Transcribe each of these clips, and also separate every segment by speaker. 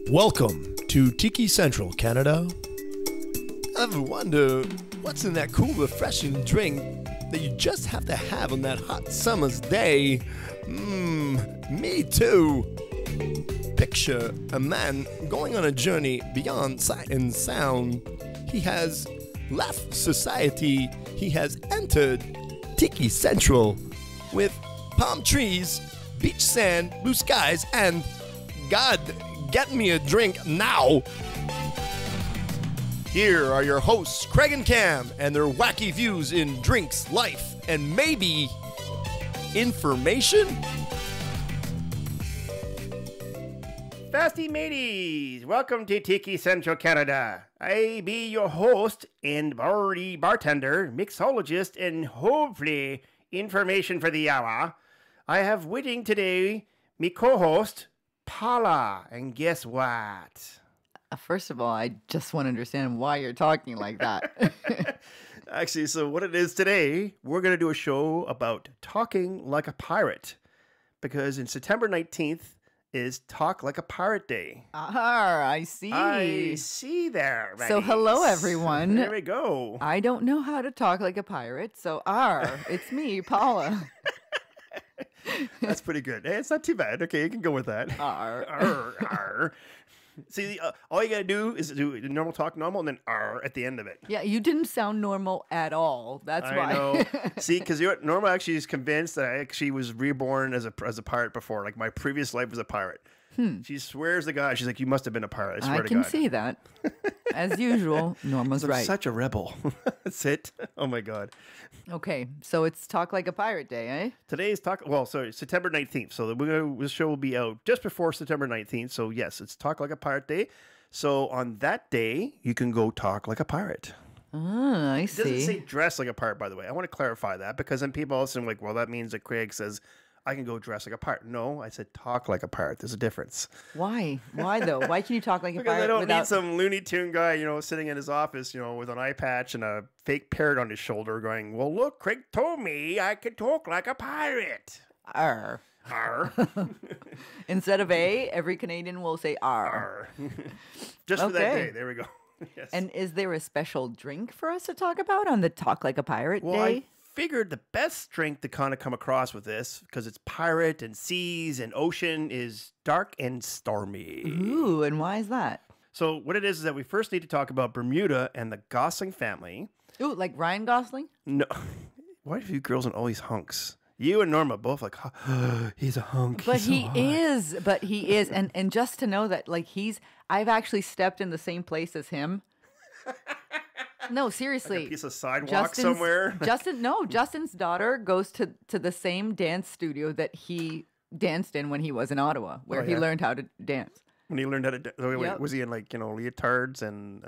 Speaker 1: Welcome to Tiki Central, Canada. Ever wonder what's in that cool, refreshing drink that you just have to have on that hot summer's day? Me too. Picture a man going on a journey beyond sight and sound. He has left society. He has entered Tiki Central with palm trees, beach sand, blue skies, and God, get me a drink now. Here are your hosts, Craig and Cam, and their wacky views in drinks, life, and maybe information.
Speaker 2: Fasty mateys, welcome to Tiki Central Canada. I be your host and bartender, mixologist, and hopefully information for the hour. I have waiting today me co-host, Paula, and guess what?
Speaker 3: First of all, I just want to understand why you're talking like that.
Speaker 2: Actually, so what it is today, we're going to do a show about talking like a pirate. Because in September 19th is Talk Like a Pirate Day.
Speaker 3: I see.
Speaker 2: I see there.
Speaker 3: So hello, everyone.
Speaker 2: There we go.
Speaker 3: I don't know how to talk like a pirate, so it's me, Paula.
Speaker 2: That's pretty good. Hey, it's not too bad. Okay, you can go with that. Arr. See, all you gotta do is do normal talk, normal, and then R at the end of it.
Speaker 3: Yeah, you didn't sound normal at all. That's why.
Speaker 2: I know. See, because Norma actually is convinced that I actually was reborn as a pirate before. Like my previous life was a pirate. She swears to God. She's like, you must have been a pirate. I swear to God.
Speaker 3: I can see that. As usual, Norma's right.
Speaker 2: I'm such a rebel. That's it. Oh my God.
Speaker 3: Okay, so it's Talk Like a Pirate Day, eh?
Speaker 2: Today's September 19th. So this show will be out just before September 19th. So yes, it's Talk Like a Pirate Day. So on that day, you can go talk like a pirate.
Speaker 3: Ah, I see.
Speaker 2: It doesn't say dress like a pirate, by the way. I want to clarify that because then people all assume like, well, that means that Craig says, I can go dress like a pirate. No, I said talk like a pirate. There's a difference.
Speaker 3: Why? Why though? Why can you talk like a pirate?
Speaker 2: Because I don't need some Looney Tune guy, sitting in his office, with an eye patch and a fake parrot on his shoulder going, well, look, Craig told me I could talk like a pirate.
Speaker 3: Arr.
Speaker 2: Arr.
Speaker 3: Instead of A, every Canadian will say R.
Speaker 2: Arr. Just for that day. There we go. Yes.
Speaker 3: And is there a special drink for us to talk about on the Talk Like a Pirate Day?
Speaker 2: I figured the best drink to kind of come across with this, because it's pirate and seas and ocean, is Dark N Stormy.
Speaker 3: Ooh, and why is that?
Speaker 2: So what it is that we first need to talk about Bermuda and the Gosling family.
Speaker 3: Ooh, like Ryan Gosling?
Speaker 2: No. Why do you girls and all these hunks? You and Norma both like, he's a hunk.
Speaker 3: But he is. And just to know that, like, I've actually stepped in the same place as him. No, seriously.
Speaker 2: Like a piece of sidewalk somewhere?
Speaker 3: Justin's daughter goes to the same dance studio that he danced in when he was in Ottawa, where he learned how to dance.
Speaker 2: When he learned how to dance? Yep. Was he in, like, leotards and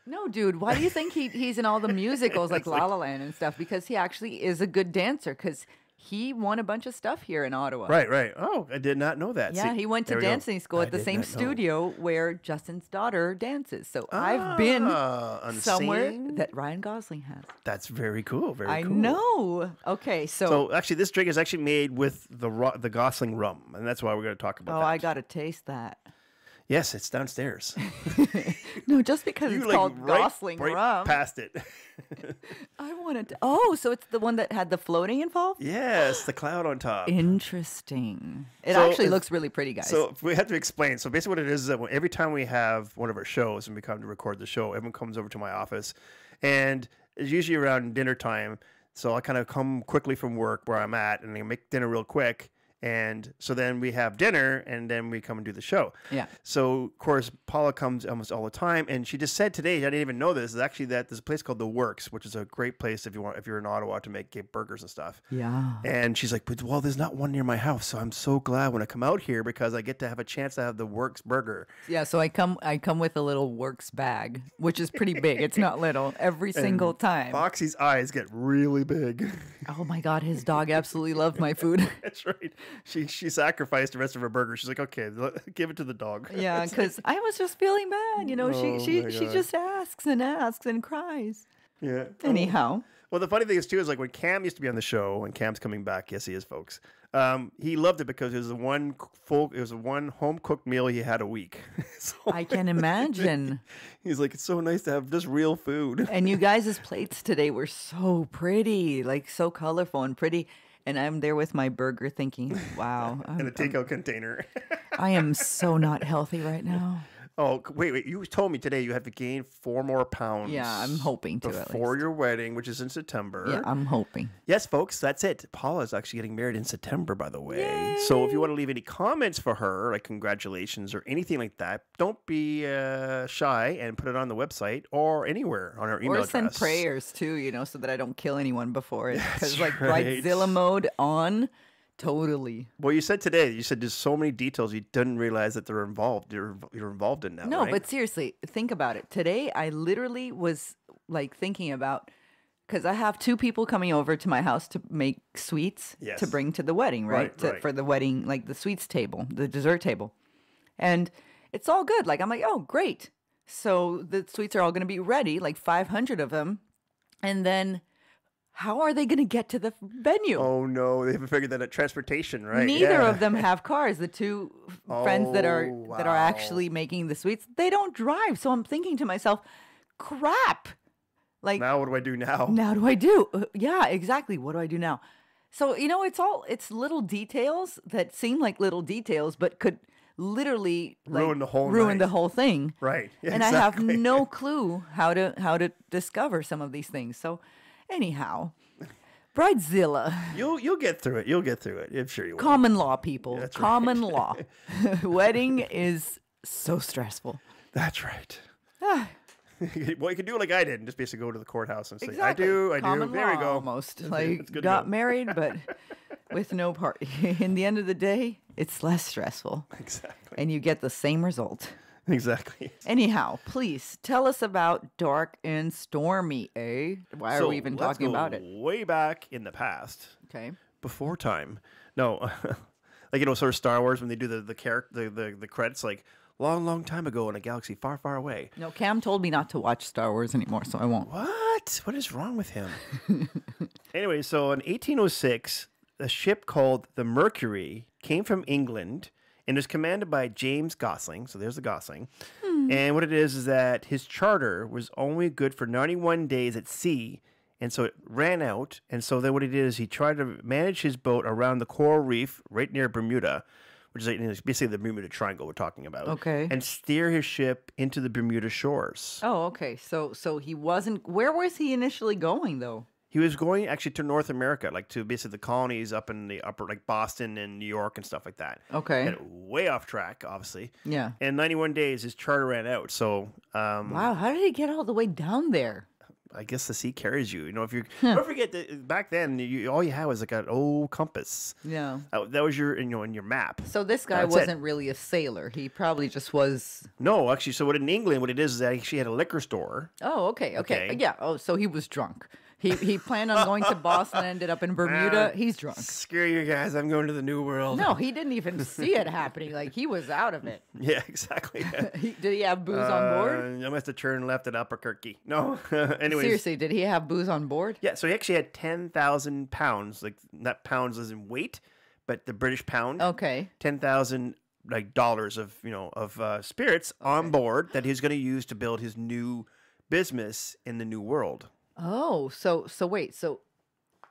Speaker 3: No, dude, why do you think he's in all the musicals like La La Land and stuff? Because he actually is a good dancer, because he won a bunch of stuff here in Ottawa.
Speaker 2: Right. Oh, I did not know that.
Speaker 3: Yeah, he went to dancing school at the same studio where Justin's daughter dances. So I've been somewhere that Ryan Gosling has.
Speaker 2: That's very cool. Very cool.
Speaker 3: I know. Okay,
Speaker 2: so actually, this drink is actually made with the Gosling Rum, and that's why we're going to talk about that.
Speaker 3: Oh, I got to taste that.
Speaker 2: Yes, it's downstairs.
Speaker 3: No, just because it's called Gosling Rum.
Speaker 2: Past it.
Speaker 3: I wanted to. Oh, so it's the one that had the floating involved?
Speaker 2: Yes, the cloud on top.
Speaker 3: Interesting. It actually looks really pretty, guys.
Speaker 2: So we have to explain. So basically what it is that every time we have one of our shows and we come to record the show, everyone comes over to my office. And it's usually around dinner time. So I kind of come quickly from work where I'm at and I make dinner real quick. And so then we have dinner, and then we come and do the show.
Speaker 3: Yeah.
Speaker 2: So, of course, Paula comes almost all the time, and she just said today, I didn't even know this, is actually that there's a place called The Works, which is a great place if you're in Ottawa to make burgers and stuff.
Speaker 3: Yeah.
Speaker 2: And she's like, well, there's not one near my house, so I'm so glad when I come out here because I get to have a chance to have The Works burger.
Speaker 3: Yeah, so I come with a little Works bag, which is pretty big. It's not little. Every single time.
Speaker 2: Foxy's eyes get really big.
Speaker 3: Oh my God, his dog absolutely loved my food.
Speaker 2: That's right. She sacrificed the rest of her burger. She's like, okay, give it to the dog.
Speaker 3: Yeah, because I was just feeling bad. She just asks and cries.
Speaker 2: Yeah.
Speaker 3: Anyhow.
Speaker 2: Well, the funny thing is, too, is like when Cam used to be on the show, and Cam's coming back, yes, he is, folks. He loved it because it was a one home cooked meal he had a week. So
Speaker 3: I can imagine.
Speaker 2: he's like, it's so nice to have just real food.
Speaker 3: And you guys' plates today were so pretty, like so colorful and pretty. And I'm there with my burger thinking, wow.
Speaker 2: In a takeout container.
Speaker 3: I am so not healthy right now.
Speaker 2: Oh, wait. You told me today you have to gain 4 more pounds.
Speaker 3: Yeah, I'm hoping to
Speaker 2: before your wedding, which is in September.
Speaker 3: Yeah, I'm hoping.
Speaker 2: Yes, folks, that's it. Paula is actually getting married in September, by the way. Yay. So if you want to leave any comments for her, like congratulations or anything like that, don't be shy and put it on the website or anywhere on our email address.
Speaker 3: Or send prayers too, so that I don't kill anyone before it. Because like
Speaker 2: right.
Speaker 3: Bridezilla mode on. Totally.
Speaker 2: Well, you said there's so many details you didn't realize that they're involved. You're involved in now.
Speaker 3: No,
Speaker 2: right?
Speaker 3: but seriously, think about it. Today, I literally was like thinking about, because I have 2 people coming over to my house to make sweets to bring to the wedding, right?
Speaker 2: Right.
Speaker 3: For the wedding, like the sweets table, the dessert table. And it's all good. Like, I'm like, oh, great. So the sweets are all going to be ready, like 500 of them. And then how are they going to get to the venue?
Speaker 2: Oh, no. They haven't figured that out. Transportation, right?
Speaker 3: Neither of them have cars. The 2 friends that are actually making the sweets, they don't drive. So I'm thinking to myself, crap. Like,
Speaker 2: now what do I do now?
Speaker 3: Now do I do? Yeah, exactly. What do I do now? So, it's little details that seem like little details, but could literally
Speaker 2: ruin the
Speaker 3: whole thing.
Speaker 2: Right.
Speaker 3: Yeah, and I have no clue how to discover some of these things. So anyhow, Bridezilla.
Speaker 2: You'll get through it. You'll get through it. I'm sure you will.
Speaker 3: Common law, people.
Speaker 2: That's
Speaker 3: Common law. Wedding is so stressful.
Speaker 2: That's right. Well, you can do it like I did and just basically go to the courthouse and say,
Speaker 3: exactly.
Speaker 2: I
Speaker 3: Common
Speaker 2: do. There we go.
Speaker 3: Almost. Like, got married, but with no party. In the end of the day, it's less stressful.
Speaker 2: Exactly.
Speaker 3: And you get the same result.
Speaker 2: Exactly.
Speaker 3: Anyhow, please tell us about Dark N Stormy, eh? Why are we even talking about it?
Speaker 2: Way back in the past.
Speaker 3: Okay.
Speaker 2: Before time. No, like, sort of Star Wars when they do the credits, like, long time ago in a galaxy far, far away.
Speaker 3: No, Cam told me not to watch Star Wars anymore, so I won't.
Speaker 2: What? What is wrong with him? Anyway, so in 1806, a ship called the Mercury came from England and was commanded by James Gosling. So there's the Gosling. And what it is that his charter was only good for 91 days at sea. And so it ran out. And so then what he did is he tried to manage his boat around the coral reef right near Bermuda, which is basically the Bermuda Triangle we're talking about.
Speaker 3: Okay.
Speaker 2: And steer his ship into the Bermuda shores.
Speaker 3: Oh, okay. So he wasn't. Where was he initially going, though?
Speaker 2: He was going actually to North America, like to basically the colonies up in the upper, like Boston and New York and stuff like that.
Speaker 3: Okay.
Speaker 2: And way off track, obviously.
Speaker 3: Yeah.
Speaker 2: And 91 days, his charter ran out. So,
Speaker 3: wow, how did he get all the way down there?
Speaker 2: I guess the sea carries you. If you don't forget that back then, all you had was like an old compass.
Speaker 3: Yeah.
Speaker 2: That was your, in your map.
Speaker 3: So this guy wasn't really a sailor. He probably just was.
Speaker 2: No, actually. So in England, what it is that he actually had a liquor store.
Speaker 3: Oh, okay. Yeah. Oh, so he was drunk. He planned on going to Boston, ended up in Bermuda. He's drunk.
Speaker 2: Screw you guys. I'm going to the New World.
Speaker 3: No, he didn't even see it happening. Like, he was out of it.
Speaker 2: Yeah, exactly.
Speaker 3: Did he have booze on board?
Speaker 2: I must have turned left at Albuquerque. No. Anyways.
Speaker 3: Seriously, did he have booze on board?
Speaker 2: Yeah, so he actually had 10,000 pounds. Like, not pounds as in weight, but the British pound.
Speaker 3: Okay.
Speaker 2: 10,000 dollars of spirits on board that he's going to use to build his new business in the New World.
Speaker 3: Oh, so wait, so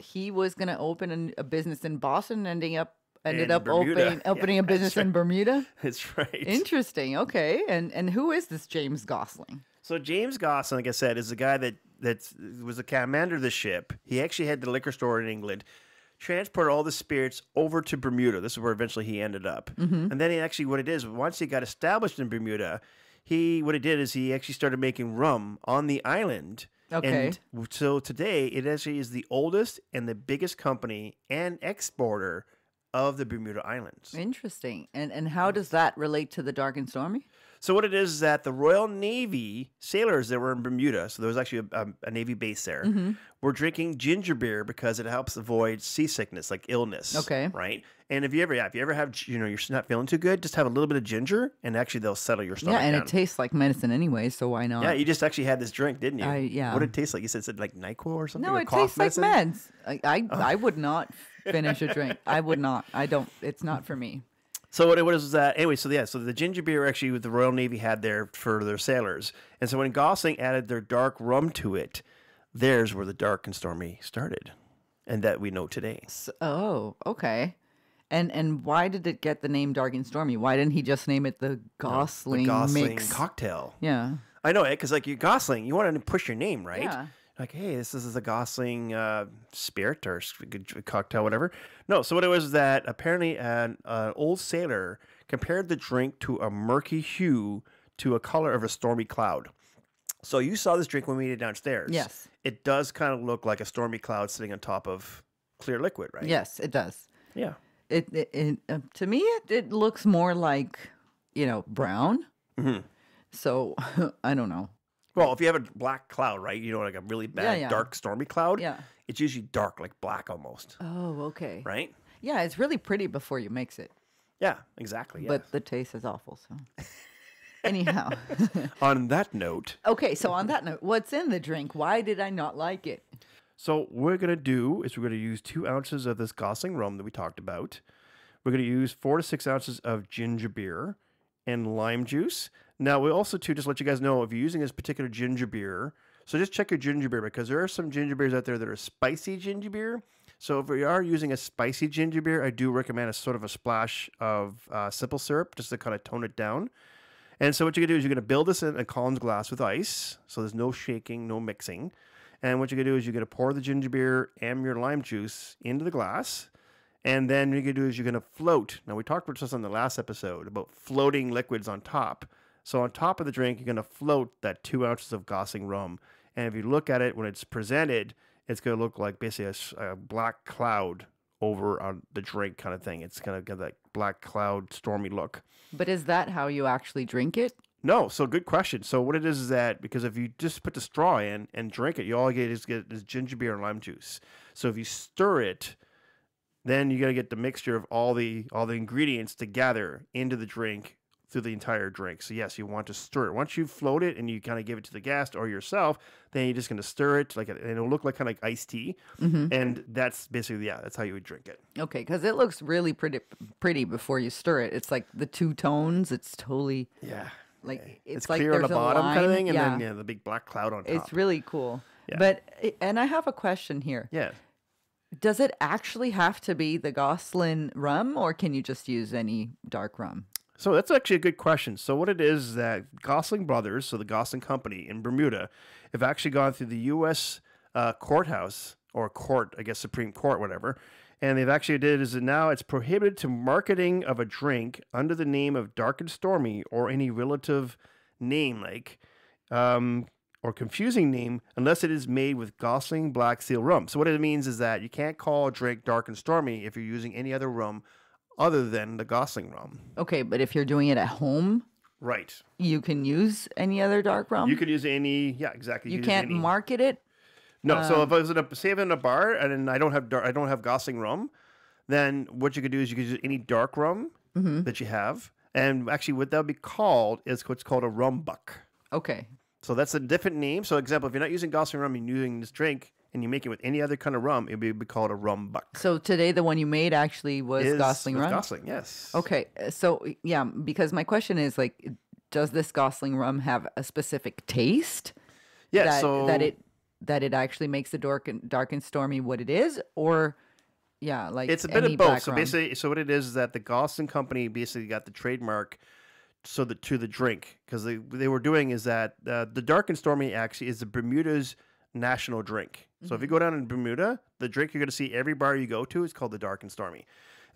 Speaker 3: he was going to open a business in Boston, ended up opening a business in Bermuda?
Speaker 2: That's right.
Speaker 3: Interesting. Okay. And who is this James Gosling?
Speaker 2: So James Gosling, like I said, is the guy that was the commander of the ship. He actually had the liquor store in England, transported all the spirits over to Bermuda. This is where eventually he ended up. Mm-hmm. And then what it is, once he got established in Bermuda, he actually started making rum on the island.
Speaker 3: Okay.
Speaker 2: And so today, it actually is the oldest and the biggest company and exporter of the Bermuda Islands.
Speaker 3: Interesting. And how does that relate to the Dark and Stormy?
Speaker 2: So what it is that the Royal Navy sailors that were in Bermuda, so there was actually a Navy base there, were drinking ginger beer because it helps avoid seasickness, like illness.
Speaker 3: Okay.
Speaker 2: Right? And if you ever have, you're not feeling too good, just have a little bit of ginger, and actually they'll settle your stomach down.
Speaker 3: It tastes like medicine anyway, so why not?
Speaker 2: Yeah, you just actually had this drink, didn't you?
Speaker 3: Yeah.
Speaker 2: What did it taste like? You said like NyQuil or something?
Speaker 3: No, it tastes like meds. I would not finish a drink. I would not. I don't. It's not for me.
Speaker 2: So what it was that anyway? So yeah, so the ginger beer actually with the Royal Navy had there for their sailors, and so when Gosling added their dark rum to it, there's where the Dark and Stormy started, and that we know today.
Speaker 3: Oh, okay. And why did it get the name Dark and Stormy? Why didn't he just name it the Gosling,
Speaker 2: The Gosling
Speaker 3: mix?
Speaker 2: cocktail.
Speaker 3: Yeah.
Speaker 2: I know it because like you Gosling, you want to push your name, right?
Speaker 3: Yeah.
Speaker 2: Like, hey, this is a Gosling spirit or cocktail, whatever. No, so what it was that apparently an old sailor compared the drink to a murky hue to a color of a stormy cloud. So you saw this drink when we made it downstairs.
Speaker 3: Yes.
Speaker 2: It does kind of look like a stormy cloud sitting on top of clear liquid, right?
Speaker 3: Yes, it does.
Speaker 2: Yeah.
Speaker 3: To me, it looks more like, brown.
Speaker 2: Mm-hmm.
Speaker 3: So I don't know.
Speaker 2: Well, if you have a black cloud, right? You know, like a really bad,
Speaker 3: Yeah.
Speaker 2: dark, stormy cloud.
Speaker 3: Yeah.
Speaker 2: It's usually dark, like black almost.
Speaker 3: Oh, okay.
Speaker 2: Right?
Speaker 3: Yeah, it's really pretty before you mix it,
Speaker 2: Yeah, exactly. Yeah.
Speaker 3: but the taste is awful. So anyhow,
Speaker 2: On that note,
Speaker 3: okay. So on that note, what's in the drink? Why did I not like it?
Speaker 2: so what we're going to do is we're going to use 2 ounces of this Gosling rum that we talked about. We're going to use 4 to 6 ounces of ginger beer and lime juice. Now, we also, too, just let you guys know, if you're using this particular ginger beer, so just check your ginger beer because there are some ginger beers out there that are spicy ginger beer. So if we are using a spicy ginger beer, I do recommend a sort of a splash of simple syrup just to kind of tone it down. And so what you're going to do is you're going to build this in a Collins glass with ice. So there's no shaking, no mixing. And what you're going to do is you're going to pour the ginger beer and your lime juice into the glass. And then what you're going to do is you're going to float. Now, we talked about this on the last episode about floating liquids on top. So on top of the drink, you're going to float that 2 ounces of Gosling rum. And if you look at it when it's presented, it's going to look like basically a black cloud over on the drink kind of thing. It's going to get that black cloud stormy look.
Speaker 3: But is that how you actually drink it?
Speaker 2: No, so good question. So what it is that, because if you just put the straw in and drink it, you all get is ginger beer and lime juice. So if you stir it, then you got to get the mixture of all the ingredients together into the drink through the entire drink. So yes, you want to stir it. Once you float it and you kind of give it to the guest or yourself, then you're just going to stir it and it'll look like kind of like iced tea.
Speaker 3: Mm-hmm.
Speaker 2: And that's basically, that's how you would drink it.
Speaker 3: Okay, because it looks really pretty before you stir it. It's like the 2 tones. It's totally like it's like
Speaker 2: clear on the
Speaker 3: there's a
Speaker 2: bottom kind of
Speaker 3: line.
Speaker 2: thing, and
Speaker 3: Yeah.
Speaker 2: then the big black cloud on top.
Speaker 3: It's really cool.
Speaker 2: Yeah.
Speaker 3: And I have a question here.
Speaker 2: Yeah.
Speaker 3: Does it actually have to be the Gosling rum, or can you just use any dark rum?
Speaker 2: So that's actually a good question. So what it is that Gosling Brothers, so the Gosling Company in Bermuda, have actually gone through the U.S. Courthouse or court, I guess Supreme Court, whatever, and they've actually did is that now it's prohibited to marketing of a drink under the name of Dark and Stormy or any relative name like or confusing name unless it is made with Gosling Black Seal rum. So what it means is that you can't call a drink Dark and Stormy if you're using any other rum other than the Gosling rum.
Speaker 3: Okay, but if you're doing it at home,
Speaker 2: Right.
Speaker 3: you can use any other dark rum?
Speaker 2: You could use any, yeah, exactly.
Speaker 3: You
Speaker 2: could
Speaker 3: can't
Speaker 2: use any.
Speaker 3: market it?
Speaker 2: No, so if I was in a bar and I don't have Gosling rum, then what you could do is you could use any dark rum that you have, and actually what that would be called is what's called a rum buck.
Speaker 3: Okay.
Speaker 2: So that's a different name. So, example, if you're not using Gosling rum and you're using this drink and you make it with any other kind of rum, it would be called a rum buck.
Speaker 3: So today the one you made actually was Gosling rum?
Speaker 2: Gosling, yes.
Speaker 3: Okay. So, yeah, because my question is like, does this Gosling rum have a specific taste?
Speaker 2: Yeah,
Speaker 3: that it actually makes the dark and stormy what it is, or like
Speaker 2: it's a bit
Speaker 3: any
Speaker 2: of both.
Speaker 3: black
Speaker 2: So
Speaker 3: rum?
Speaker 2: basically, so what it is that the Gosling Company basically got the trademark to the drink, because they were doing is that the Dark and Stormy actually is the Bermuda's national drink. So if you go down in Bermuda, the drink you're going to see every bar you go to is called the Dark and Stormy.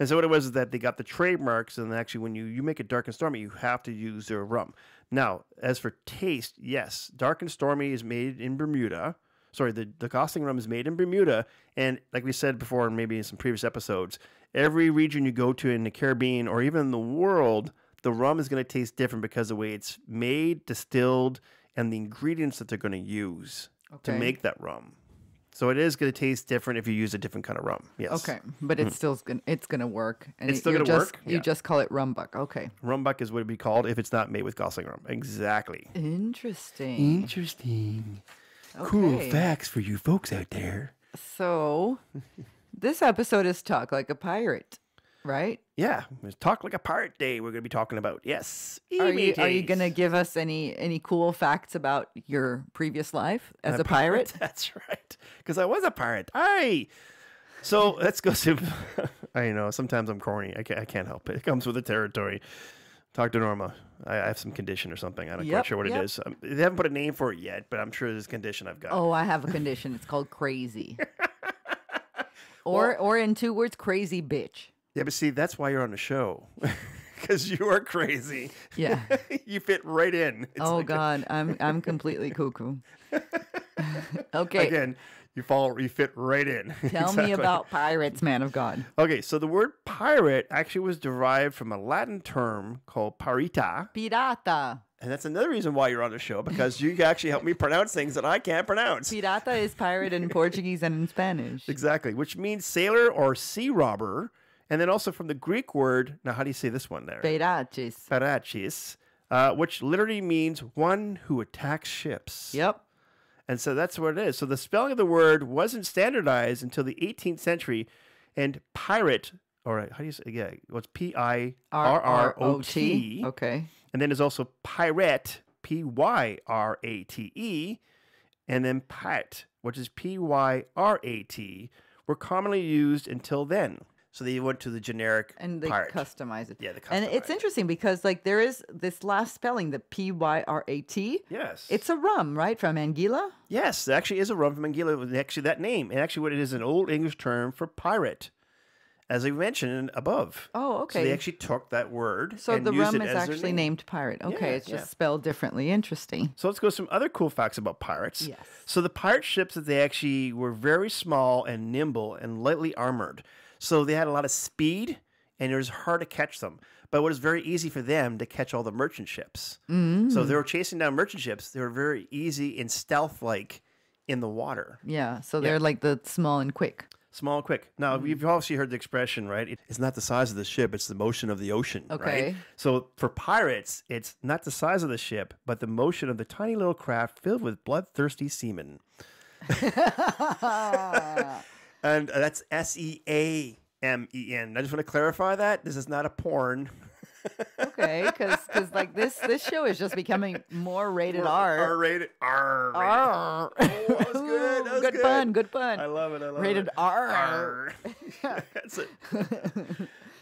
Speaker 2: And so what it was is that they got the trademarks, and actually when you make it Dark and Stormy, you have to use their rum. Now, as for taste, yes, Dark and Stormy is made in Bermuda. Sorry, the Gosling rum is made in Bermuda, and like we said before, maybe in some previous episodes, every region you go to in the Caribbean or even in the world, the rum is going to taste different because of the way it's made, distilled, and the ingredients that they're going to use to make that rum. So it is going to taste different if you use a different kind of rum. Yes.
Speaker 3: Okay, but it's still gonna work. And
Speaker 2: It's still going to work.
Speaker 3: You
Speaker 2: Yeah.
Speaker 3: just call it rum buck. Okay.
Speaker 2: Rum buck is what it'd be called if it's not made with Gosling rum. Exactly.
Speaker 3: Interesting.
Speaker 2: Interesting. Cool
Speaker 3: Okay.
Speaker 2: facts for you folks out there.
Speaker 3: So, This episode is Talk Like a Pirate, right?
Speaker 2: Yeah, it's Talk Like a Pirate Day we're going to be talking about. Yes.
Speaker 3: Are you going to give us any cool facts about your previous life as a pirate?
Speaker 2: That's right. Because I was a pirate. So let's go to... I know, sometimes I'm corny. I can't help it. It comes with the territory. Talk to Norma. I have some condition or something. I'm not quite sure what it is. They haven't put a name for it yet, but I'm sure there's a condition I've got.
Speaker 3: Oh, I have a condition. It's called crazy. Or in 2 words, crazy bitch.
Speaker 2: Yeah, but see, that's why you're on the show. Because you are crazy.
Speaker 3: Yeah.
Speaker 2: You fit right in. It's
Speaker 3: God, I'm completely cuckoo. Okay.
Speaker 2: Again, you fit right in.
Speaker 3: Tell me about pirates, man of God.
Speaker 2: Okay, so the word pirate actually was derived from a Latin term called pirata.
Speaker 3: Pirata.
Speaker 2: And that's another reason why you're on the show, because you actually help me pronounce things that I can't pronounce.
Speaker 3: Pirata is pirate in Portuguese and in Spanish.
Speaker 2: Exactly, which means sailor or sea robber. And then also from the Greek word, now how do you say this one there?
Speaker 3: Pirachis.
Speaker 2: Pirachis, which literally means one who attacks ships.
Speaker 3: Yep.
Speaker 2: And so that's what it is. So the spelling of the word wasn't standardized until the 18th century, and pirate, all right, how do you say? Yeah, well, it's Pirrrot.
Speaker 3: Okay.
Speaker 2: And then there's also pirate, Pyrate, and then pat, which is Pyrat, were commonly used until then. So they went to the generic
Speaker 3: and they
Speaker 2: pirate.
Speaker 3: customize it.
Speaker 2: Yeah, they customize
Speaker 3: and it's interesting because like there is this last spelling, the Pyrat.
Speaker 2: Yes.
Speaker 3: It's a rum, right, from Anguilla?
Speaker 2: Yes, there actually is a rum from Anguilla. Actually, that name. And actually what it is an Old English term for pirate, as I mentioned above.
Speaker 3: Oh, okay.
Speaker 2: So they actually took that word
Speaker 3: So
Speaker 2: and
Speaker 3: the
Speaker 2: used
Speaker 3: rum
Speaker 2: it
Speaker 3: is
Speaker 2: as their
Speaker 3: actually
Speaker 2: name.
Speaker 3: named pirate. Okay, it's just spelled differently. Interesting.
Speaker 2: So let's go some other cool facts about pirates.
Speaker 3: Yes.
Speaker 2: So the pirate ships that they actually were very small and nimble and lightly armored. So they had a lot of speed, and it was hard to catch them. But it was very easy for them to catch all the merchant ships. Mm. So they were chasing down merchant ships. They were very easy and stealth-like in the water.
Speaker 3: Yeah, so they're like the small and quick.
Speaker 2: Small and quick. Now, you've obviously heard the expression, right? It's not the size of the ship, it's the motion of the ocean,
Speaker 3: Okay.
Speaker 2: right? So for pirates, it's not the size of the ship, but the motion of the tiny little craft filled with bloodthirsty seamen. And that's Seamen. I just want to clarify that. This is not a porn.
Speaker 3: Okay, because like this show is just becoming more rated R.
Speaker 2: R-rated. R.
Speaker 3: R.
Speaker 2: Oh, that was good. That was
Speaker 3: Good pun. Good pun.
Speaker 2: I love it.
Speaker 3: Rated
Speaker 2: it.
Speaker 3: R.
Speaker 2: That's it.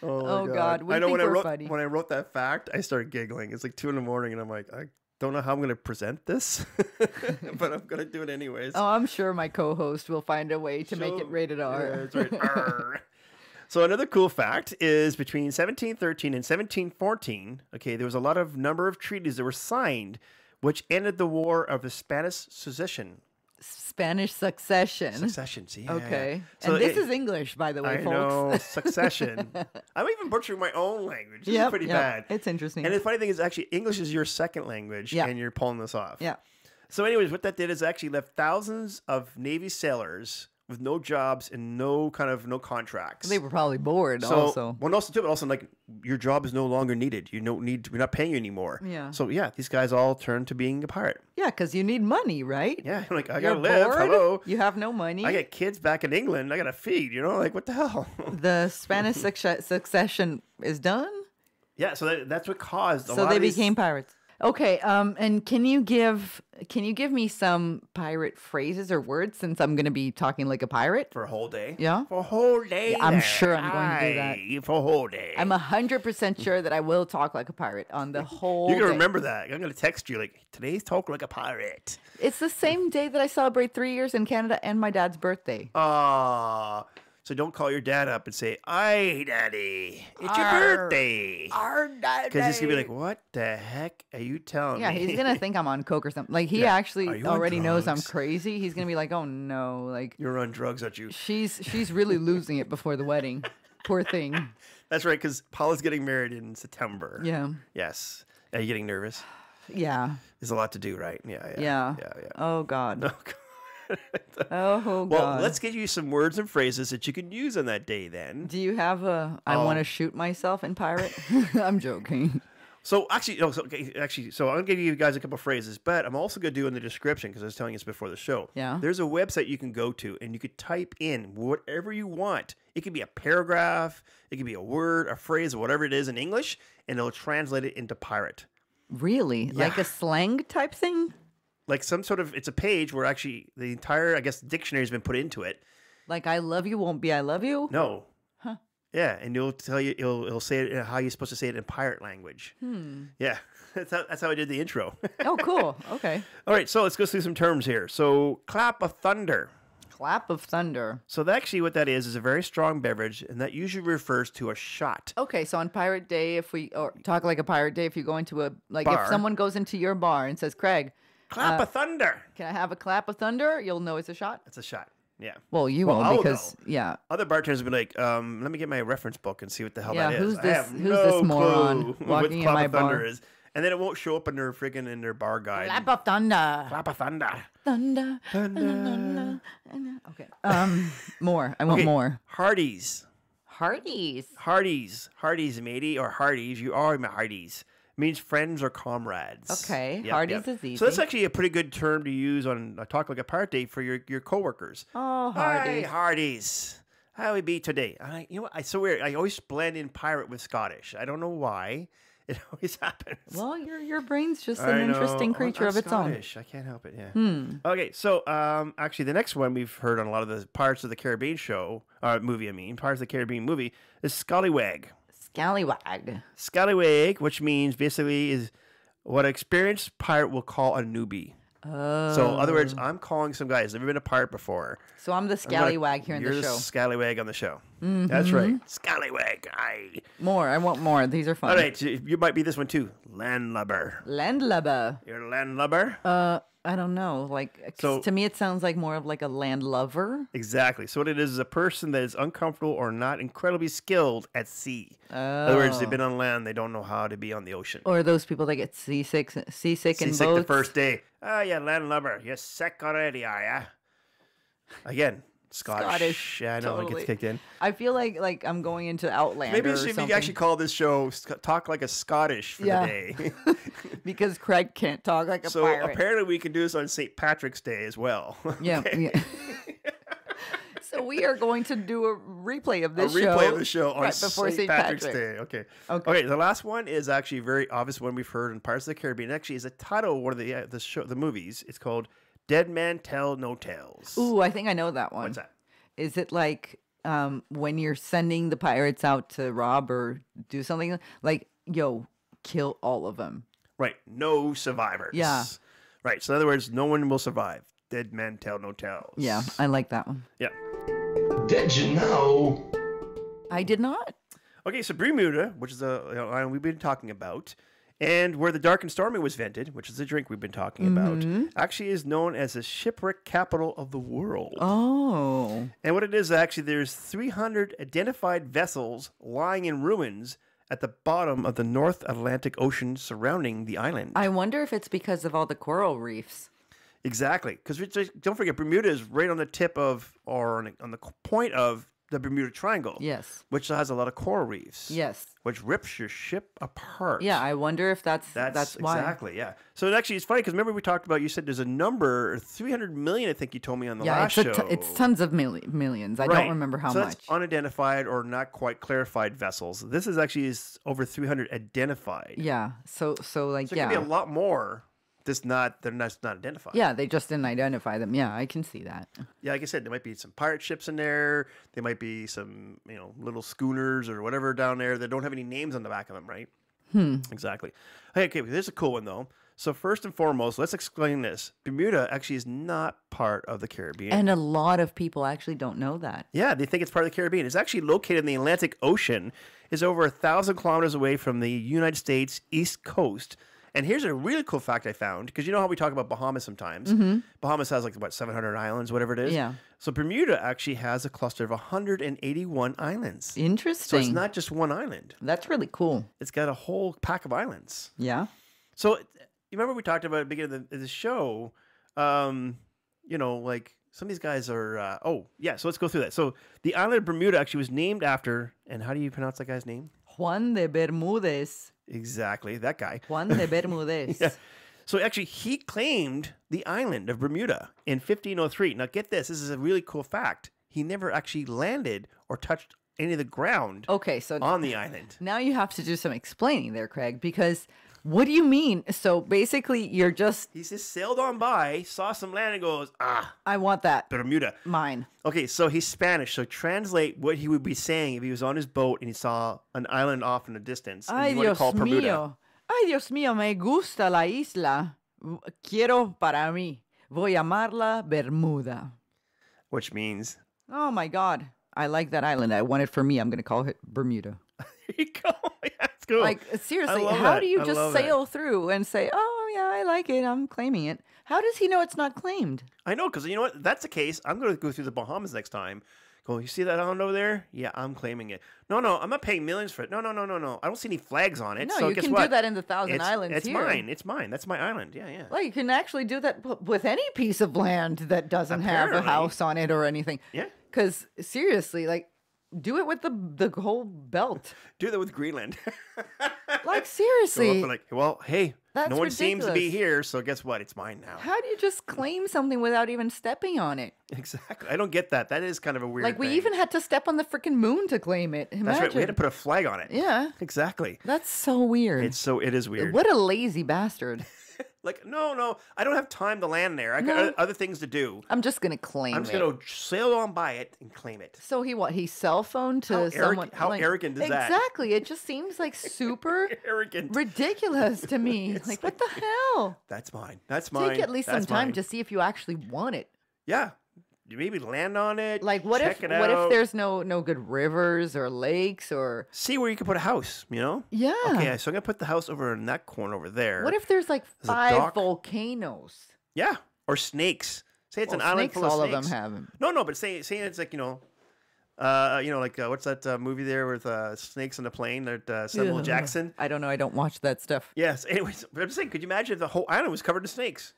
Speaker 3: Oh God, we
Speaker 2: I know
Speaker 3: think
Speaker 2: when
Speaker 3: we're
Speaker 2: I wrote
Speaker 3: funny.
Speaker 2: when I wrote that fact, I started giggling. It's like 2 a.m, and I'm like, I don't know how I'm going to present this, but I'm going to do it anyways.
Speaker 3: Oh, I'm sure my co-host will find a way to make it rated R.
Speaker 2: Yeah, that's right. R. So another cool fact is between 1713 and 1714, okay, there was a lot of number of treaties that were signed, which ended the War of the Spanish Succession.
Speaker 3: Spanish succession.
Speaker 2: Successions, yeah.
Speaker 3: Okay.
Speaker 2: So
Speaker 3: and this is English, by the way,
Speaker 2: I
Speaker 3: folks.
Speaker 2: know, succession. I'm even butchering my own language. This is pretty bad.
Speaker 3: It's interesting.
Speaker 2: And the funny thing is actually English is your second language, and you're pulling this off.
Speaker 3: Yeah.
Speaker 2: So anyways, what that did is actually left thousands of Navy sailors with no jobs and no contracts.
Speaker 3: They were probably bored also.
Speaker 2: Well, also too, but also like your job is no longer needed. We're not paying you anymore.
Speaker 3: Yeah.
Speaker 2: So yeah, these guys all turned to being a pirate.
Speaker 3: Yeah, because you need money, right?
Speaker 2: Yeah, like I
Speaker 3: You're
Speaker 2: gotta live.
Speaker 3: bored,
Speaker 2: Hello.
Speaker 3: You have no money.
Speaker 2: I got kids back in England. I gotta feed. Like what the hell?
Speaker 3: The Spanish succession is done.
Speaker 2: Yeah, so that's what caused.
Speaker 3: So they became pirates. Okay, and can you give me some pirate phrases or words since I'm going to be talking like a pirate?
Speaker 2: For a whole day?
Speaker 3: Yeah.
Speaker 2: For a whole day?
Speaker 3: Yeah, I'm sure I'm going to do that.
Speaker 2: For a whole day.
Speaker 3: I'm 100% sure that I will talk like a pirate on the whole
Speaker 2: You're going to
Speaker 3: day.
Speaker 2: remember that. I'm going to text you like, today's talk like a pirate.
Speaker 3: It's the same day that I celebrate 3 years in Canada and my dad's birthday.
Speaker 2: So don't call your dad up and say, "Aye, Daddy, it's your birthday."
Speaker 3: Daddy.
Speaker 2: Because he's going to be like, what the heck are you telling me?
Speaker 3: Yeah, he's going to think I'm on coke or something. Like, he
Speaker 2: Are
Speaker 3: actually
Speaker 2: you on
Speaker 3: already knows I'm
Speaker 2: drugs?
Speaker 3: crazy. He's going to be like, oh, no. Like,
Speaker 2: You're on drugs, aren't you?
Speaker 3: she's really losing it before the wedding. Poor thing.
Speaker 2: That's right, because Paula's getting married in September.
Speaker 3: Yeah.
Speaker 2: Yes. Are you getting nervous?
Speaker 3: Yeah.
Speaker 2: There's a lot to do, right?
Speaker 3: Yeah.
Speaker 2: Yeah.
Speaker 3: Oh, God.
Speaker 2: Oh, God.
Speaker 3: Oh, God.
Speaker 2: Well, let's give you some words and phrases that you can use on that day then.
Speaker 3: Do you have I want to shoot myself in pirate? I'm joking.
Speaker 2: So actually, so I'm gonna give you guys a couple phrases, but I'm also gonna do in the description because I was telling you this before the show.
Speaker 3: Yeah.
Speaker 2: There's a website you can go to, and you could type in whatever you want. It could be a paragraph, it could be a word, a phrase, or whatever it is in English, and it'll translate it into pirate.
Speaker 3: Really? Like a slang type thing?
Speaker 2: Like some sort of, it's a page where actually the entire, I guess, dictionary has been put into it.
Speaker 3: Like I love you won't be I love you?
Speaker 2: No.
Speaker 3: Huh.
Speaker 2: Yeah, and it'll say it how you're supposed to say it in pirate language. Yeah, that's how I did the intro.
Speaker 3: Oh, cool. Okay.
Speaker 2: All right, so let's go through some terms here. So, clap of thunder.
Speaker 3: Clap of thunder.
Speaker 2: So actually what that is a very strong beverage, and that usually refers to a shot.
Speaker 3: Okay, so on Pirate Day, or talk like a Pirate Day, if you go into a, like
Speaker 2: Bar.
Speaker 3: if someone goes into your bar and says, Craig,
Speaker 2: Clap of thunder.
Speaker 3: can I have a clap of thunder? You'll know it's a shot.
Speaker 2: That's a shot. Yeah.
Speaker 3: Well, you
Speaker 2: Well,
Speaker 3: won't
Speaker 2: I'll
Speaker 3: because,
Speaker 2: know.
Speaker 3: yeah.
Speaker 2: Other bartenders will be like, let me get my reference book and see what the hell
Speaker 3: Yeah,
Speaker 2: that is.
Speaker 3: who's
Speaker 2: I
Speaker 3: this-
Speaker 2: have
Speaker 3: who's
Speaker 2: no
Speaker 3: this moron
Speaker 2: clue
Speaker 3: walking
Speaker 2: what
Speaker 3: in
Speaker 2: clap
Speaker 3: my
Speaker 2: of thunder
Speaker 3: bar?
Speaker 2: is. And then it won't show up in their bar guide.
Speaker 3: Clap of thunder.
Speaker 2: Clap of thunder.
Speaker 3: Thunder.
Speaker 2: Thunder.
Speaker 3: Okay. More. I want
Speaker 2: Okay,
Speaker 3: more.
Speaker 2: Hardee's.
Speaker 3: Hardee's.
Speaker 2: Hardee's, matey, or Hardee's. You are my Hardee's. Means friends or comrades.
Speaker 3: Okay, Hardee's is easy.
Speaker 2: So that's actually a pretty good term to use on a Talk Like a Pirate Day for your coworkers.
Speaker 3: Oh,
Speaker 2: Hi,
Speaker 3: Hardee's.
Speaker 2: Hardee's. How we be today? You know what? It's so weird. I always blend in pirate with Scottish. I don't know why. It always happens.
Speaker 3: Well, your brain's just
Speaker 2: I
Speaker 3: an
Speaker 2: know.
Speaker 3: interesting
Speaker 2: I'm
Speaker 3: creature of its own.
Speaker 2: Scottish. I can't help it. Yeah. Okay, so actually, the next one we've heard on a lot of the Pirates of the Caribbean movie. I mean, Pirates of the Caribbean movie is scallywag.
Speaker 3: Scallywag.
Speaker 2: Scallywag, which means basically is what an experienced pirate will call a newbie.
Speaker 3: Oh.
Speaker 2: So, in other words, I'm calling some guy who's never been a pirate before.
Speaker 3: So I'm the scallywag here in
Speaker 2: You're
Speaker 3: the show.
Speaker 2: Scallywag on the show. That's right. Scallywag. Aye.
Speaker 3: More. I want more. These are fun.
Speaker 2: All right, you might be this one too. Landlubber.
Speaker 3: Landlubber.
Speaker 2: You're a landlubber?
Speaker 3: I don't know. Like, 'cause
Speaker 2: So-
Speaker 3: to me, it sounds like more of like a land lover.
Speaker 2: Exactly. So what it is a person that is uncomfortable or not incredibly skilled at sea. In other words, they've been on land, they don't know how to be on the ocean.
Speaker 3: Or those people that get seasick in
Speaker 2: Seasick
Speaker 3: boats.
Speaker 2: the first day. Oh, yeah, landlubber. You're sick already, are ya? Again, Scottish. Yeah, I know it
Speaker 3: totally.
Speaker 2: gets kicked in.
Speaker 3: I feel like I'm going into Outlander.
Speaker 2: Maybe
Speaker 3: or
Speaker 2: we
Speaker 3: something.
Speaker 2: actually call this show Talk Like a Scottish for
Speaker 3: Yeah.
Speaker 2: the day.
Speaker 3: because Craig can't talk like a
Speaker 2: So
Speaker 3: pirate.
Speaker 2: apparently we can do this on St. Patrick's Day as well.
Speaker 3: Yeah.
Speaker 2: Okay.
Speaker 3: yeah. So we are going to do a replay of
Speaker 2: A
Speaker 3: this show.
Speaker 2: replay of the show on
Speaker 3: right before
Speaker 2: St. Patrick's Day. Okay.
Speaker 3: Okay.
Speaker 2: Okay. The last one is actually a very obvious one we've heard in Pirates of the Caribbean. Actually, is a title of one of the movies. It's called Dead Man Tell No Tales.
Speaker 3: Ooh, I think I know that one.
Speaker 2: What's that?
Speaker 3: Is it like when you're sending the pirates out to rob or do something like, yo, kill all of them?
Speaker 2: Right. No survivors.
Speaker 3: Yeah.
Speaker 2: Right. So in other words, no one will survive. Dead men tell no tales.
Speaker 3: Yeah, I like that one.
Speaker 2: Yeah.
Speaker 4: Did you know?
Speaker 3: I did not.
Speaker 2: Okay. So Bermuda, which is a island we've been talking about, and where the Dark and Stormy was vented, which is a drink we've been talking about, actually is known as the shipwreck capital of the world.
Speaker 3: Oh.
Speaker 2: And what it is actually, there's 300 identified vessels lying in ruins at the bottom of the North Atlantic Ocean surrounding the island.
Speaker 3: I wonder if it's because of all the coral reefs.
Speaker 2: Exactly, because don't forget, Bermuda is right on the tip of, or on the point of the Bermuda Triangle.
Speaker 3: Yes.
Speaker 2: Which has a lot of coral reefs.
Speaker 3: Yes.
Speaker 2: Which rips your ship apart.
Speaker 3: Yeah, I wonder if that's why.
Speaker 2: Exactly, yeah. So actually, it's funny because remember we talked about, you said there's a number, 300 million, I think you told me on the last show.
Speaker 3: It's tons of millions. I don't remember how
Speaker 2: so
Speaker 3: much.
Speaker 2: That's unidentified or not quite clarified vessels. This is actually over 300 identified.
Speaker 3: Yeah. So like,
Speaker 2: So it
Speaker 3: yeah.
Speaker 2: could be a lot more. They're not identified.
Speaker 3: Yeah, they just didn't identify them. Yeah, I can see that.
Speaker 2: Yeah, like I said, there might be some pirate ships in there. There might be some, little schooners or whatever down there that don't have any names on the back of them, right? Exactly. Hey, okay, there's a cool one though. So first and foremost, let's explain this. Bermuda actually is not part of the Caribbean.
Speaker 3: And a lot of people actually don't know that.
Speaker 2: Yeah, they think it's part of the Caribbean. It's actually located in the Atlantic Ocean. It's over 1,000 kilometers away from the United States East Coast. And here's a really cool fact I found, because you know how we talk about Bahamas sometimes? Bahamas has 700 islands, whatever it is?
Speaker 3: Yeah.
Speaker 2: So Bermuda actually has a cluster of 181 islands.
Speaker 3: Interesting.
Speaker 2: So it's not just one island.
Speaker 3: That's really cool.
Speaker 2: It's got a whole pack of islands.
Speaker 3: Yeah.
Speaker 2: So you remember we talked about at the beginning of the show, some of these guys are, so let's go through that. So the island of Bermuda actually was named after, and how do you pronounce that guy's name?
Speaker 3: Juan de Bermúdez.
Speaker 2: Exactly, that guy.
Speaker 3: Juan de Bermúdez.
Speaker 2: Yeah. So actually, he claimed the island of Bermuda in 1503. Now, get this. This is a really cool fact. He never actually landed or touched any of the ground
Speaker 3: Okay, so
Speaker 2: on the island.
Speaker 3: now you have to do some explaining there, Craig, because what do you mean? So basically, you're just,
Speaker 2: He just sailed on by, saw some land, and goes,
Speaker 3: I want that.
Speaker 2: Bermuda.
Speaker 3: Mine.
Speaker 2: Okay, so he's Spanish. So translate what he would be saying if he was on his boat and he saw an island off in the distance. And
Speaker 3: Ay,
Speaker 2: you want to
Speaker 3: Dios
Speaker 2: call Bermuda.
Speaker 3: mío. Ay, Dios mío, me gusta la isla. Quiero para mí. Voy a amarla Bermuda.
Speaker 2: Which means,
Speaker 3: Oh my God. I like that island. I want it for me. I'm going to call it Bermuda.
Speaker 2: there you go. Yeah, it's cool.
Speaker 3: Like, seriously,
Speaker 2: love
Speaker 3: how
Speaker 2: that.
Speaker 3: do you
Speaker 2: I
Speaker 3: just
Speaker 2: love that.
Speaker 3: sail through and say, oh, yeah, I like it. I'm claiming it. How does he know it's not claimed?
Speaker 2: I know, because you know what? If that's the case, I'm going to go through the Bahamas next time. Go, you see that island over there? Yeah, I'm claiming it. No, I'm not paying millions for it. No. I don't see any flags on it.
Speaker 3: No,
Speaker 2: so
Speaker 3: you
Speaker 2: guess
Speaker 3: can
Speaker 2: what?
Speaker 3: do that in the Thousand
Speaker 2: It's-
Speaker 3: Islands
Speaker 2: It's
Speaker 3: here.
Speaker 2: mine. It's mine. That's my island. Yeah.
Speaker 3: Well, you can actually do that with any piece of land that doesn't have a
Speaker 2: Apparently.
Speaker 3: house on it or anything.
Speaker 2: Yeah.
Speaker 3: Because seriously, like, do it with the whole belt.
Speaker 2: Do that with Greenland.
Speaker 3: Like,
Speaker 2: Go up
Speaker 3: seriously.
Speaker 2: and like, well, hey,
Speaker 3: That's
Speaker 2: no one seems to be
Speaker 3: ridiculous.
Speaker 2: here, so guess what? It's mine now.
Speaker 3: How do you just claim something without even stepping on it?
Speaker 2: Exactly. I don't get that. That is kind of a weird
Speaker 3: Like, we
Speaker 2: thing.
Speaker 3: even had to step on the freaking moon to claim it. Imagine.
Speaker 2: That's right. We had to put a flag on it.
Speaker 3: Yeah.
Speaker 2: Exactly.
Speaker 3: That's so weird.
Speaker 2: It is weird.
Speaker 3: What a lazy bastard.
Speaker 2: Like, no, I don't have time to land there. I got
Speaker 3: No.
Speaker 2: other things to do.
Speaker 3: I'm just going to claim
Speaker 2: I'm just
Speaker 3: it.
Speaker 2: going to sail on by it and claim it.
Speaker 3: So he cell phoned to
Speaker 2: How
Speaker 3: someone.
Speaker 2: how arrogant is that?
Speaker 3: Exactly. It just seems like super
Speaker 2: Arrogant.
Speaker 3: ridiculous to me.
Speaker 2: It's
Speaker 3: Like, what the hell?
Speaker 2: That's mine. That's mine.
Speaker 3: Take at least some
Speaker 2: That's
Speaker 3: time
Speaker 2: mine.
Speaker 3: to see if you actually want it.
Speaker 2: Yeah. You maybe land on it.
Speaker 3: Like, what
Speaker 2: check
Speaker 3: if
Speaker 2: it
Speaker 3: what if
Speaker 2: out,
Speaker 3: there's no good rivers or lakes or
Speaker 2: see where you can put a house, you know?
Speaker 3: yeah?
Speaker 2: Okay, so I'm going to put the house over in that corner over there.
Speaker 3: What if there's like
Speaker 2: There's a
Speaker 3: 5
Speaker 2: dock.
Speaker 3: volcanoes?
Speaker 2: Yeah. Or snakes. Say it's
Speaker 3: Well,
Speaker 2: an island
Speaker 3: snakes,
Speaker 2: full of
Speaker 3: all
Speaker 2: snakes.
Speaker 3: of them have them.
Speaker 2: No, but say it's like, what's that movie there with snakes on the plane that Samuel
Speaker 3: Ugh.
Speaker 2: Jackson?
Speaker 3: I don't know. I don't watch that stuff.
Speaker 2: Yes. Anyways, but I'm just saying, could you imagine if the whole island was covered in snakes?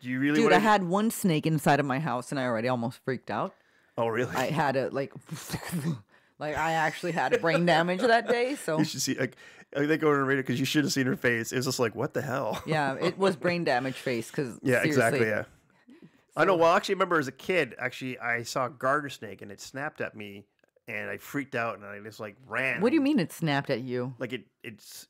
Speaker 2: Do you really
Speaker 3: Dude,
Speaker 2: want
Speaker 3: I had one snake inside of my house, and I already almost freaked out.
Speaker 2: Oh, really?
Speaker 3: I had a like I actually had brain damage that day. So
Speaker 2: You should see, like, I think over the radio because you should have seen her face. It was just like, what the hell?
Speaker 3: yeah, it was brain damage face because
Speaker 2: Yeah, exactly.
Speaker 3: seriously.
Speaker 2: Yeah. I know. Well, actually, I remember as a kid, actually, I saw a garter snake and it snapped at me, and I freaked out and I just like ran.
Speaker 3: What do you mean it snapped at you?
Speaker 2: Like it's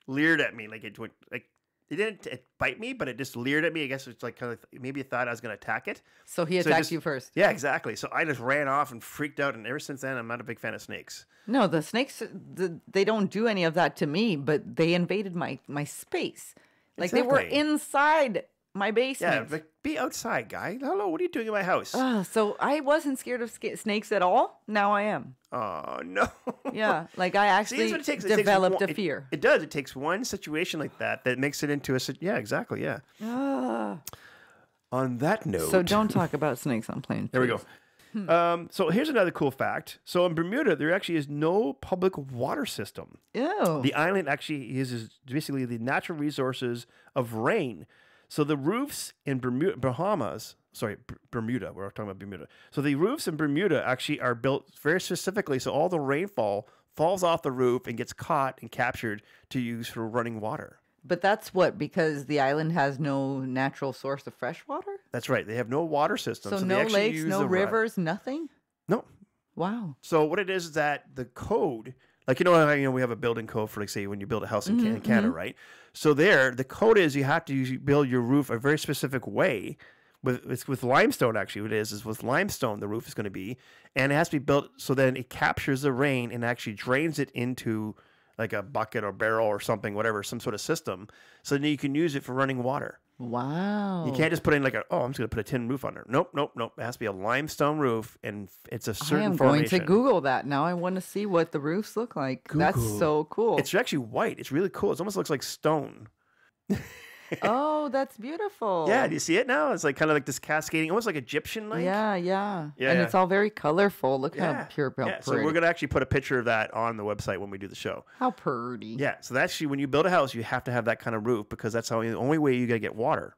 Speaker 2: leered at me, like it went like it didn't bite me, but it just leered at me. I guess it's like kind of maybe it thought I was going to attack it.
Speaker 3: So he
Speaker 2: So
Speaker 3: attacked
Speaker 2: just-
Speaker 3: you first.
Speaker 2: Yeah, exactly. So I just ran off and freaked out, and ever since then, I'm not a big fan of snakes.
Speaker 3: No, the snakes they don't do any of that to me, but they invaded my space. Like they were
Speaker 2: Exactly.
Speaker 3: inside my
Speaker 2: Yeah,
Speaker 3: basement.
Speaker 2: like be outside, guy. Hello, what are you doing in my house?
Speaker 3: So I wasn't scared of snakes at all. Now I am.
Speaker 2: Oh no.
Speaker 3: Yeah, like I
Speaker 2: See,
Speaker 3: actually
Speaker 2: that's what it takes. It takes
Speaker 3: developed
Speaker 2: one-
Speaker 3: a fear.
Speaker 2: It does. It takes one situation like that makes it into a. Yeah, exactly. Yeah.
Speaker 3: Ah.
Speaker 2: On that note.
Speaker 3: So don't talk about snakes on planes.
Speaker 2: There we go.
Speaker 3: please.
Speaker 2: So here's another cool fact. So in Bermuda, there actually is no public water system.
Speaker 3: Ew.
Speaker 2: The island actually uses basically the natural resources of rain. So the roofs in Bermuda, Bermuda, we're talking about Bermuda. So the roofs in Bermuda actually are built very specifically so all the rainfall falls off the roof and gets caught and captured to use for running water.
Speaker 3: But that's what, because the island has no natural source of fresh water?
Speaker 2: That's right. They have no water system.
Speaker 3: So
Speaker 2: they
Speaker 3: no
Speaker 2: actually
Speaker 3: lakes,
Speaker 2: use
Speaker 3: no
Speaker 2: the
Speaker 3: rivers, nothing?
Speaker 2: No.
Speaker 3: Wow.
Speaker 2: So what it is that the code, like how, we have a building code for, like, say, when you build a house in Canada, right? So there, the code is you have to build your roof a very specific way. It's with limestone, actually. What it is with limestone, the roof is going to be. And it has to be built so then it captures the rain and actually drains it into like a bucket or barrel or something, whatever, some sort of system. So then you can use it for running water.
Speaker 3: Wow.
Speaker 2: You can't just put in like I'm just going to put a tin roof on there. Nope. It has to be a limestone roof, and it's a
Speaker 3: I
Speaker 2: certain
Speaker 3: am
Speaker 2: formation.
Speaker 3: going to Google that. Now I want to see what the roofs look like. That's
Speaker 2: Google.
Speaker 3: so cool.
Speaker 2: It's actually white. It's really cool. It almost looks like stone.
Speaker 3: Oh, that's beautiful.
Speaker 2: Yeah, do you see it now? It's like kind of like this cascading, almost like Egyptian-like.
Speaker 3: Yeah.
Speaker 2: Yeah,
Speaker 3: And
Speaker 2: yeah.
Speaker 3: it's all very colorful. Look
Speaker 2: Yeah.
Speaker 3: how pure, how
Speaker 2: Yeah, so
Speaker 3: pretty.
Speaker 2: we're going to actually put a picture of that on the website when we do the show.
Speaker 3: How pretty.
Speaker 2: Yeah, so that's actually when you build a house, you have to have that kind of roof because that's the only way you got to get water.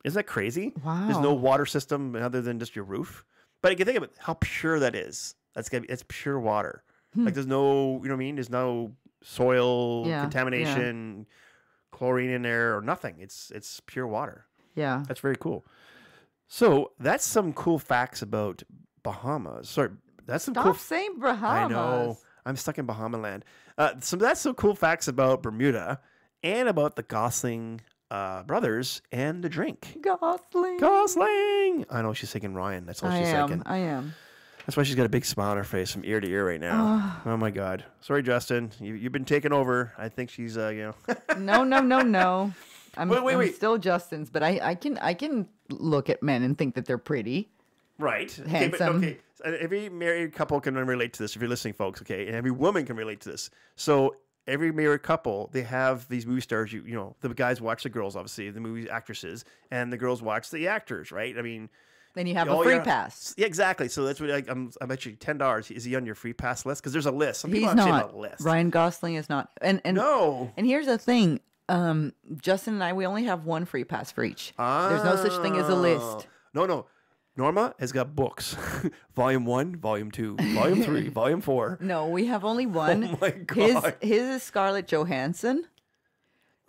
Speaker 2: Isn't that crazy?
Speaker 3: Wow.
Speaker 2: There's no water system other than just your roof. But you can think of it, how pure that is. It's pure water. Like there's no, you know what I mean? There's no soil
Speaker 3: Yeah,
Speaker 2: contamination, chlorine in there or nothing. It's pure water.
Speaker 3: Yeah.
Speaker 2: That's very cool. So that's some cool facts about Bahamas. Sorry, that's some
Speaker 3: Stop
Speaker 2: cool.
Speaker 3: saying Bahamas.
Speaker 2: I know. I'm stuck in Bahama land. So that's some cool facts about Bermuda and about the Gosling brothers and the drink.
Speaker 3: Gosling.
Speaker 2: Gosling. I know she's thinking Ryan. That's all she's thinking.
Speaker 3: I am.
Speaker 2: That's why she's got a big smile on her face from ear to ear right now. Oh my God. Sorry, Justin. You've been taken over. I think she's
Speaker 3: No. I'm
Speaker 2: Wait.
Speaker 3: still Justin's, but I can look at men and think that they're pretty.
Speaker 2: Right.
Speaker 3: Handsome.
Speaker 2: Okay. So every married couple can relate to this if you're listening, folks. Okay. And every woman can relate to this. So every married couple, they have these movie stars. You know, the guys watch the girls, obviously, the movie actresses, and the girls watch the actors, right? I mean,
Speaker 3: Then you have a free pass.
Speaker 2: Yeah, exactly. So that's what I'm actually $10. Is he on your free pass list? Because there's a list. Some people
Speaker 3: He's
Speaker 2: actually
Speaker 3: not.
Speaker 2: have a list.
Speaker 3: Ryan Gosling is not. And
Speaker 2: No.
Speaker 3: And here's the thing. Justin and I, we only have one free pass for each. There's no such thing as a list.
Speaker 2: No. Norma has got books. Volume 1, Volume 2, Volume 3, Volume 4.
Speaker 3: No, we have only one.
Speaker 2: Oh my God.
Speaker 3: His is Scarlett Johansson.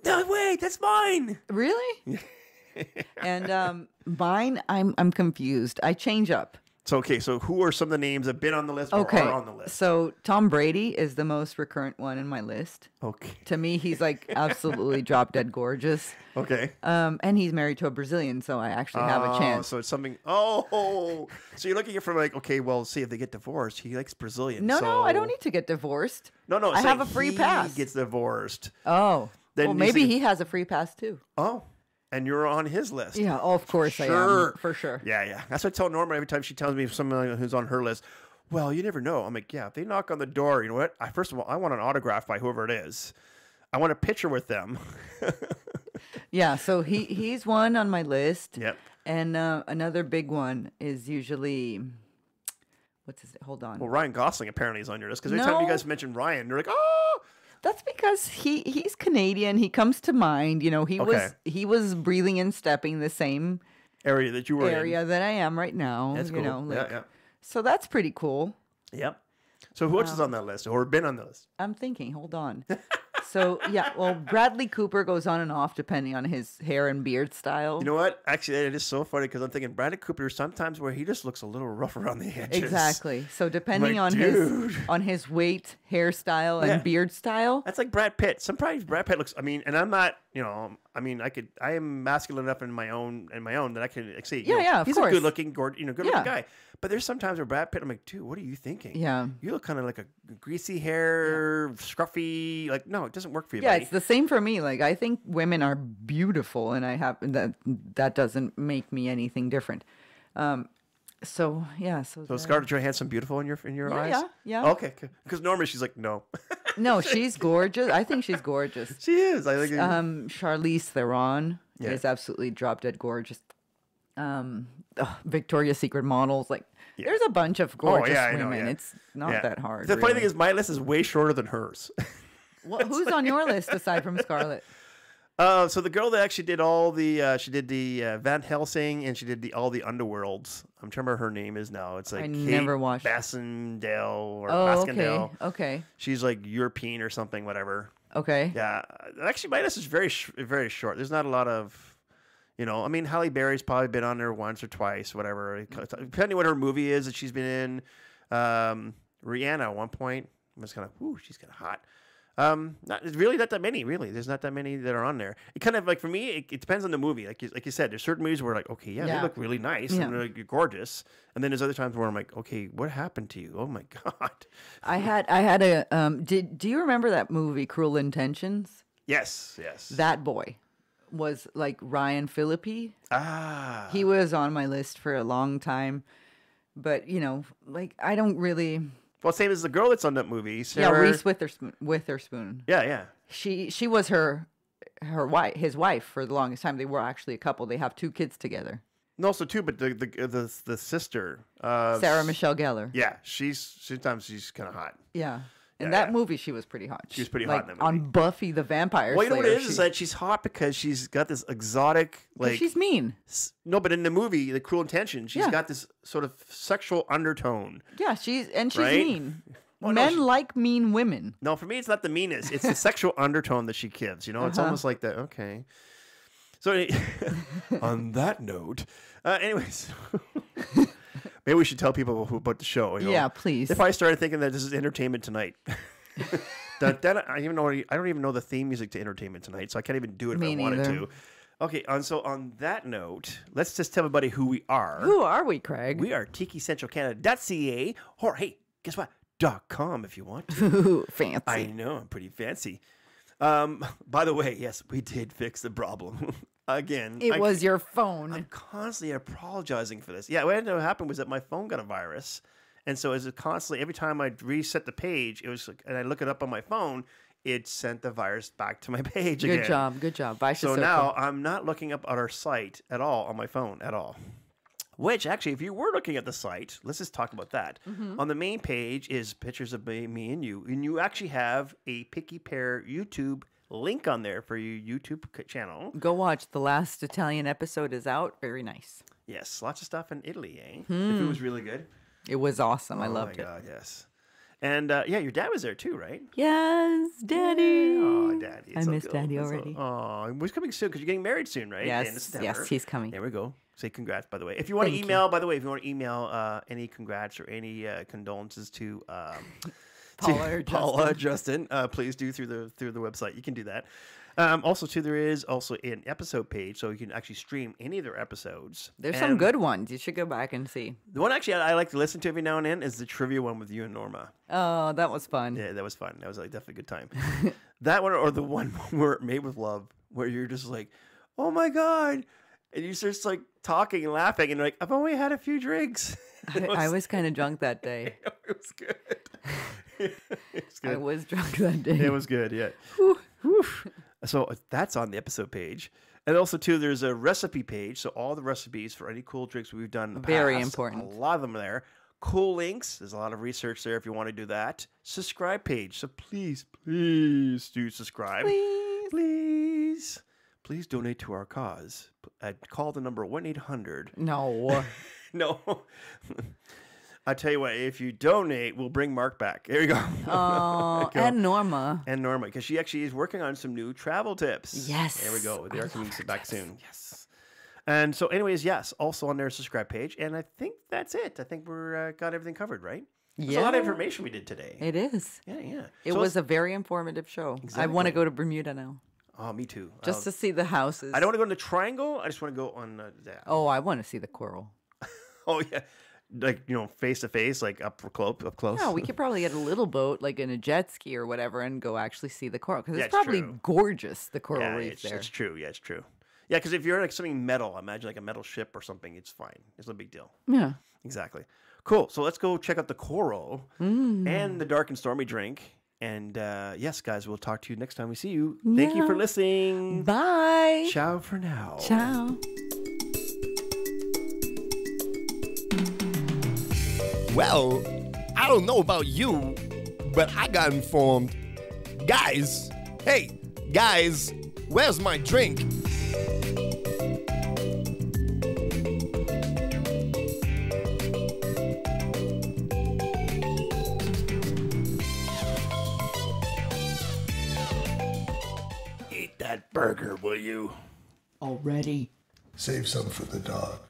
Speaker 2: No, wait, that's mine.
Speaker 3: Really? And mine, I'm confused. I change up.
Speaker 2: So, okay, so who are some of the names that have been on the list or
Speaker 3: Okay.
Speaker 2: are on the list?
Speaker 3: So Tom Brady is the most recurrent one in my list.
Speaker 2: Okay.
Speaker 3: To me, he's like absolutely drop dead gorgeous.
Speaker 2: Okay.
Speaker 3: And he's married to a Brazilian, so I actually have a chance.
Speaker 2: So it's something. Oh, so you're looking at it from like, okay, well, see if they get divorced. He likes Brazilian.
Speaker 3: No, I don't need to get divorced.
Speaker 2: No,
Speaker 3: I
Speaker 2: it's
Speaker 3: have
Speaker 2: like
Speaker 3: a free
Speaker 2: he
Speaker 3: pass.
Speaker 2: Gets divorced.
Speaker 3: Oh,
Speaker 2: Then
Speaker 3: well,
Speaker 2: you
Speaker 3: maybe
Speaker 2: see-
Speaker 3: he has a free pass too.
Speaker 2: Oh, and you're on his list.
Speaker 3: Yeah, oh, of course I am, for sure.
Speaker 2: Yeah. That's what I tell Norma every time she tells me someone who's on her list. Well, you never know. I'm like, yeah, if they knock on the door, you know what? First of all, I want an autograph by whoever it is. I want a picture with them.
Speaker 3: Yeah, so he's one on my list.
Speaker 2: Yep.
Speaker 3: And another big one is usually, what's his? Hold on.
Speaker 2: Well, Ryan Gosling apparently is on your list because every time you
Speaker 3: No.
Speaker 2: guys mention Ryan, you're like, oh.
Speaker 3: That's because he's Canadian. He comes to mind. You know, he was breathing and stepping the same
Speaker 2: Area that you were
Speaker 3: area that I am right now.
Speaker 2: That's
Speaker 3: you
Speaker 2: cool.
Speaker 3: know, like,
Speaker 2: Yeah.
Speaker 3: So that's pretty cool.
Speaker 2: Yep. So who else is on that list or been on the list?
Speaker 3: I'm thinking, hold on. So yeah, well, Bradley Cooper goes on and off depending on his hair and beard style.
Speaker 2: You know what? Actually, it is so funny because I'm thinking Bradley Cooper sometimes where he just looks a little rough around the edges.
Speaker 3: Exactly. So depending
Speaker 2: Like,
Speaker 3: on his weight, hairstyle, and
Speaker 2: Yeah.
Speaker 3: beard style.
Speaker 2: That's like Brad Pitt. Sometimes Brad Pitt looks. I mean, and I'm not. You know, I mean, I am masculine enough in my own that I can see. You know,
Speaker 3: Yeah, of
Speaker 2: he's
Speaker 3: course.
Speaker 2: a good-looking, good looking
Speaker 3: Yeah.
Speaker 2: guy. But there's sometimes where Brad Pitt, I'm like, dude, what are you thinking?
Speaker 3: Yeah.
Speaker 2: You look kind of like a greasy hair, scruffy. Like, no, it doesn't work for you.
Speaker 3: Yeah,
Speaker 2: buddy.
Speaker 3: it's the same for me. Like I think women are beautiful, and I have that doesn't make me anything different. So yeah,
Speaker 2: So
Speaker 3: that-
Speaker 2: Scarlett Johansson beautiful in your
Speaker 3: Yeah,
Speaker 2: eyes?
Speaker 3: yeah.
Speaker 2: Okay, because normally she's like, no.
Speaker 3: No, she's gorgeous. I think she's gorgeous.
Speaker 2: She is. I think.
Speaker 3: Charlize Theron
Speaker 2: Yeah.
Speaker 3: is absolutely drop dead gorgeous. Victoria's Secret models, like there's a bunch of gorgeous
Speaker 2: I know,
Speaker 3: women.
Speaker 2: yeah.
Speaker 3: It's not
Speaker 2: Yeah.
Speaker 3: that hard.
Speaker 2: The funny
Speaker 3: really.
Speaker 2: thing is, my list is way shorter than hers.
Speaker 3: Who's on your list aside from Scarlett?
Speaker 2: So the girl that actually did all the, she did the Van Helsing and she did all the Underworlds. I'm trying to remember her name is now. It's like
Speaker 3: I
Speaker 2: Kate
Speaker 3: never watched.
Speaker 2: Bassendale or
Speaker 3: Oh,
Speaker 2: Baskendale.
Speaker 3: okay.
Speaker 2: She's like European or something, whatever.
Speaker 3: Okay.
Speaker 2: Yeah, actually, my list is very very short. There's not a lot of, you know. I mean, Halle Berry's probably been on there once or twice, whatever. Depending what her movie is that she's been in. Rihanna at one point was kind of, ooh, she's kind of hot. Not that many. Really, there's not that many that are on there. It kind of like for me, it depends on the movie. Like you said, there's certain movies where like, okay, yeah, they
Speaker 3: Yeah.
Speaker 2: look really nice
Speaker 3: Yeah.
Speaker 2: and they're like, you're gorgeous, and then there's other times where I'm like, okay, what happened to you? Oh my god.
Speaker 3: I had a do you remember that movie Cruel Intentions?
Speaker 2: Yes.
Speaker 3: That boy was like Ryan Phillippe.
Speaker 2: Ah.
Speaker 3: He was on my list for a long time. But, you know, like I don't really
Speaker 2: Well, same as the girl that's on that movie.
Speaker 3: Yeah,
Speaker 2: Sarah...
Speaker 3: Reese Witherspoon.
Speaker 2: Yeah.
Speaker 3: She was his wife for the longest time. They were actually a couple. They have 2 kids together.
Speaker 2: And also too, but the sister,
Speaker 3: Sarah Michelle Gellar.
Speaker 2: Yeah, sometimes she's kind of hot.
Speaker 3: Yeah. In
Speaker 2: Yeah,
Speaker 3: that
Speaker 2: yeah.
Speaker 3: movie, she was pretty hot.
Speaker 2: She was pretty
Speaker 3: like,
Speaker 2: hot in that
Speaker 3: on
Speaker 2: movie.
Speaker 3: Buffy the Vampire
Speaker 2: Well, you know what
Speaker 3: Slayer,
Speaker 2: it is that she's hot because she's got this exotic, like
Speaker 3: she's mean.
Speaker 2: No, but in the movie, The Cruel Intention, she's
Speaker 3: Yeah.
Speaker 2: got this sort of sexual undertone.
Speaker 3: Yeah, she's
Speaker 2: Right?
Speaker 3: mean. Men like mean women.
Speaker 2: No, for me, it's not the meanness. It's the sexual undertone that she gives. You know, it's almost like that. Okay. So, on that note, anyways, maybe we should tell people about the show. You know?
Speaker 3: Yeah, please.
Speaker 2: If I started thinking that this is Entertainment Tonight, then I don't even know the theme music to Entertainment Tonight, so I can't even do it if I wanted to. Okay, so on that note, let's just tell everybody who we are.
Speaker 3: Who are we, Craig?
Speaker 2: We are TikiCentralCanada.ca, or hey, guess what? .com if you want to.
Speaker 3: Ooh, fancy.
Speaker 2: I know, I'm pretty fancy. By the way, yes, we did fix the problem. Again.
Speaker 3: It was your phone.
Speaker 2: I'm constantly apologizing for this. Yeah, what ended up happening was that my phone got a virus. And so as it constantly, every time I reset the page, it was like, and I look it up on my phone, it sent the virus back to my page again.
Speaker 3: Good job. Bye,
Speaker 2: So now I'm not looking up at our site at all on my phone at all. Which, actually, if you were looking at the site, let's just talk about that. Mm-hmm. On the main page is pictures of me and you actually have a Picky Pear YouTube link on there for your YouTube channel.
Speaker 3: Go watch. The last Italian episode is out. Very nice.
Speaker 2: Yes, lots of stuff in Italy, eh? The food was really good.
Speaker 3: It was awesome. I loved it.
Speaker 2: Oh, my God, yes. And, yeah, your dad was there, too, right?
Speaker 3: Yes, Daddy.
Speaker 2: Oh, Daddy.
Speaker 3: I miss Daddy already.
Speaker 2: Oh, he's coming soon because you're getting married soon, right?
Speaker 3: Yes, he's coming.
Speaker 2: There we go. Say congrats, by the way. If you want to email, by the way, if you want to email any congrats or any condolences to Paula or Justin, please do through the website. You can do that. Also, too, there is also an episode page, so you can actually stream any of their episodes.
Speaker 3: There's some good ones. You should go back and see.
Speaker 2: The one actually I like to listen to every now and then is the trivia one with you and Norma.
Speaker 3: Oh, that was fun.
Speaker 2: Yeah, that was fun. That was definitely a good time. That one or the one where Made with Love, where you're just like, oh my God. And you just like talking and laughing, and you're like, I've only had a few drinks.
Speaker 3: I was kind of drunk that day.
Speaker 2: It was good. It was good.
Speaker 3: I was drunk that day.
Speaker 2: It was good, yeah. Whew. So that's on the episode page. And also, too, there's a recipe page. So all the recipes for any cool drinks we've done in the
Speaker 3: Very
Speaker 2: past,
Speaker 3: important.
Speaker 2: A lot of them are there. Cool links. There's a lot of research there if you want to do that. Subscribe page. So please do subscribe. Please donate to our cause. Call the number 1-800.
Speaker 3: No.
Speaker 2: No. I tell you what, if you donate, we'll bring Mark back. There you go.
Speaker 3: Oh, and Norma.
Speaker 2: And Norma, because she actually is working on some new travel tips.
Speaker 3: Yes.
Speaker 2: There we go. They are coming back soon. Yes. And so anyways, yes, also on their subscribe page. And I think that's it. I think we're got everything covered, right? There's a lot of information we did today.
Speaker 3: It is.
Speaker 2: Yeah.
Speaker 3: It was a very informative show. Exactly. I want to go to Bermuda now.
Speaker 2: Oh, me too.
Speaker 3: Just to see the houses.
Speaker 2: I don't want to go in the triangle. I just want to go on that.
Speaker 3: Oh, I want to see the coral.
Speaker 2: Oh, yeah. Like, face to face, like up close.
Speaker 3: No, we could probably get a little boat, like in a jet ski or whatever, and go actually see the coral. Because it's probably gorgeous, the coral reef there.
Speaker 2: It's true. Yeah, it's true. Yeah, because if you're like something metal, imagine like a metal ship or something, it's fine. It's no big deal.
Speaker 3: Yeah.
Speaker 2: Exactly. Cool. So let's go check out the coral and the Dark and Stormy drink. And yes, guys, we'll talk to you next time we see you. Thank you for listening.
Speaker 3: Bye.
Speaker 2: Ciao for now.
Speaker 3: Ciao.
Speaker 1: Well, I don't know about you, but I got informed. Guys, hey, guys, where's my drink?
Speaker 2: Eat that burger, will you?
Speaker 5: Already.
Speaker 4: Save some for the dog.